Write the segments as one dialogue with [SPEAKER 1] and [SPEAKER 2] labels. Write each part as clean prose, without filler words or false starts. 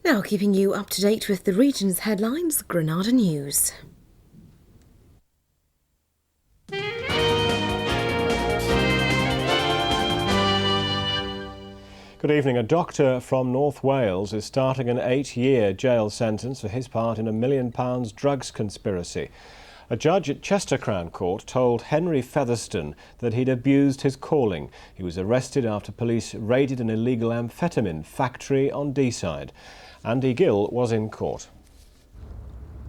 [SPEAKER 1] Now keeping you up to date with the region's headlines, Granada News.
[SPEAKER 2] Good evening. A doctor from North Wales is starting an 8-year jail sentence for his part in a £1 million drugs conspiracy. A judge at Chester Crown Court told Henry Featherstone that he'd abused his calling. He was arrested after police raided an illegal amphetamine factory on Deeside. Andy Gill was in court.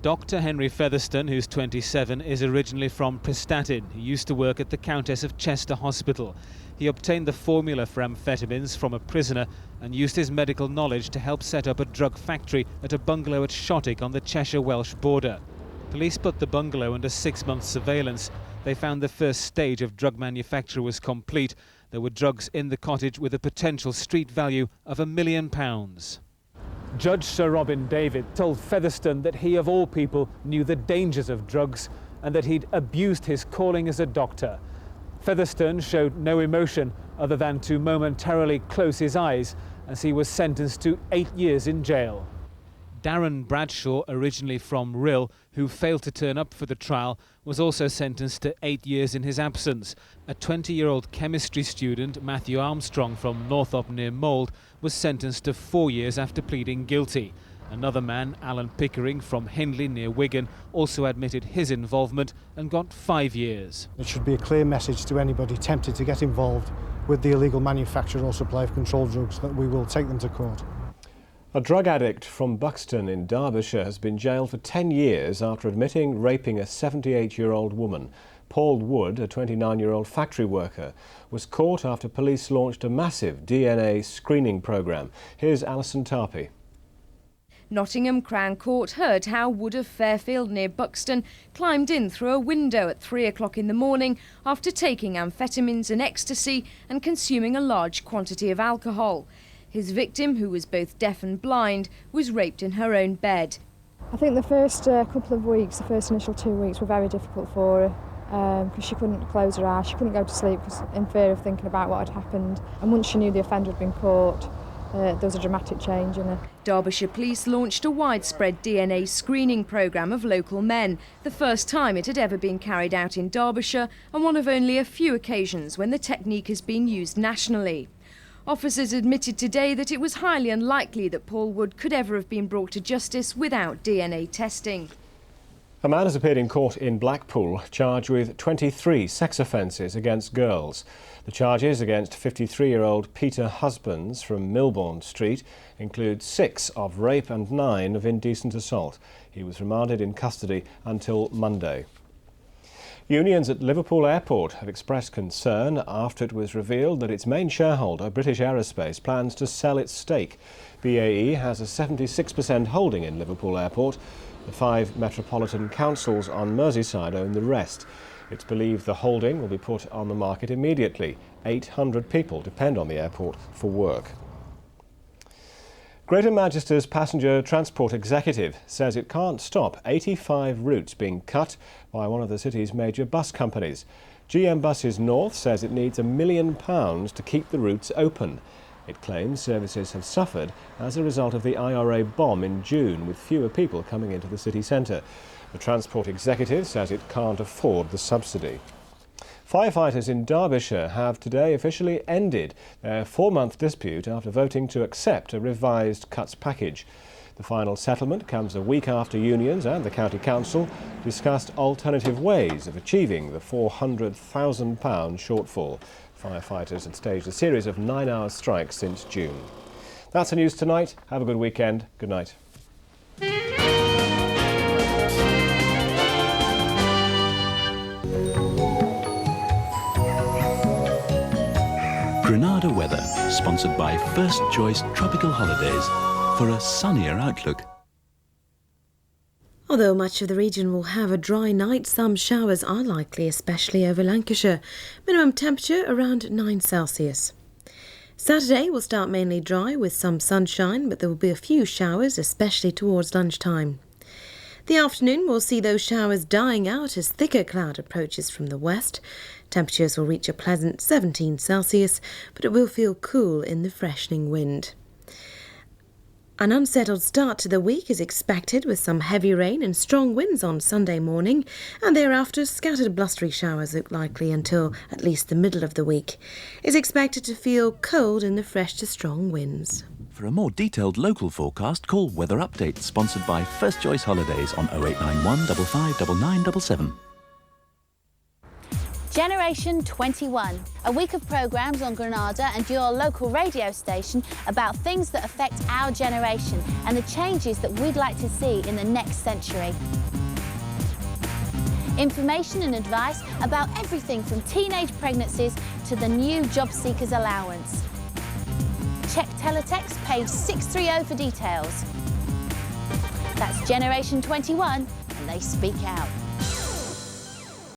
[SPEAKER 3] Dr. Henry Featherstone, who's 27, is originally from Prestatyn. He used to work at the Countess of Chester Hospital. He obtained the formula for amphetamines from a prisoner and used his medical knowledge to help set up a drug factory at a bungalow at Shottick on the Cheshire-Welsh border. Police put the bungalow under 6 months surveillance. They found the first stage of drug manufacture was complete. There were drugs in the cottage with a potential street value of £1 million. Judge Sir Robin David told Featherstone that he, of all people, knew the dangers of drugs and that he'd abused his calling as a doctor. Featherstone showed no emotion other than to momentarily close his eyes as he was sentenced to 8 years in jail. Darren Bradshaw, originally from Rhyl, who failed to turn up for the trial, was also sentenced to 8 years in his absence. A 20-year-old chemistry student, Matthew Armstrong from Northop near Mould, was sentenced to 4 years after pleading guilty. Another man, Alan Pickering from Hindley near Wigan, also admitted his involvement and got 5 years.
[SPEAKER 4] It should be a clear message to anybody tempted to get involved with the illegal manufacture or supply of controlled drugs that we will take them to court.
[SPEAKER 2] A drug addict from Buxton in Derbyshire has been jailed for 10 years after admitting raping a 78-year-old woman. Paul Wood, a 29-year-old factory worker, was caught after police launched a massive DNA screening programme. Here's Alison Tarpey.
[SPEAKER 5] Nottingham Crown Court heard how Wood of Fairfield near Buxton climbed in through a window at 3 o'clock in the morning after taking amphetamines and ecstasy and consuming a large quantity of alcohol. His victim, who was both deaf and blind, was raped in her own bed.
[SPEAKER 6] I think the first couple of weeks, the first initial 2 weeks, were very difficult for her because she couldn't close her eyes, she couldn't go to sleep in fear of thinking about what had happened. And once she knew the offender had been caught, there was a dramatic change in her.
[SPEAKER 5] Derbyshire Police launched a widespread DNA screening programme of local men, the first time it had ever been carried out in Derbyshire and one of only a few occasions when the technique has been used nationally. Officers admitted today that it was highly unlikely that Paul Wood could ever have been brought to justice without DNA testing.
[SPEAKER 2] A man has appeared in court in Blackpool charged with 23 sex offences against girls. The charges against 53-year-old Peter Husbands from Milbourne Street include 6 of rape and 9 of indecent assault. He was remanded in custody until Monday. Unions at Liverpool Airport have expressed concern after it was revealed that its main shareholder, British Aerospace, plans to sell its stake. BAE has a 76% holding in Liverpool Airport. The 5 metropolitan councils on Merseyside own the rest. It's believed the holding will be put on the market immediately. 800 people depend on the airport for work. Greater Manchester's passenger transport executive says it can't stop 85 routes being cut by one of the city's major bus companies. GM Buses North says it needs £1 million to keep the routes open. It claims services have suffered as a result of the IRA bomb in June, with fewer people coming into the city centre. The transport executive says it can't afford the subsidy. Firefighters in Derbyshire have today officially ended their 4-month dispute after voting to accept a revised cuts package. The final settlement comes a week after unions and the county council discussed alternative ways of achieving the £400,000 shortfall. Firefighters had staged a series of 9-hour strikes since June. That's the news tonight. Have a good weekend. Good night.
[SPEAKER 7] Granada weather, sponsored by First Choice Tropical Holidays, for a sunnier outlook.
[SPEAKER 1] Although much of the region will have a dry night, some showers are likely, especially over Lancashire. Minimum temperature around 9 Celsius. Saturday will start mainly dry with some sunshine, but there will be a few showers, especially towards lunchtime. The afternoon will see those showers dying out as thicker cloud approaches from the west. Temperatures will reach a pleasant 17 Celsius, but it will feel cool in the freshening wind. An unsettled start to the week is expected with some heavy rain and strong winds on Sunday morning, and thereafter scattered blustery showers look likely until at least the middle of the week. It's expected to feel cold in the fresh to strong winds.
[SPEAKER 7] For a more detailed local forecast, call Weather Update, sponsored by First Choice Holidays on 0891 559977.
[SPEAKER 8] Generation 21, a week of programmes on Granada and your local radio station about things that affect our generation and the changes that we'd like to see in the next century. Information and advice about everything from teenage pregnancies to the new job seekers allowance. Check Teletext page 630 for details. That's Generation 21 and they speak out.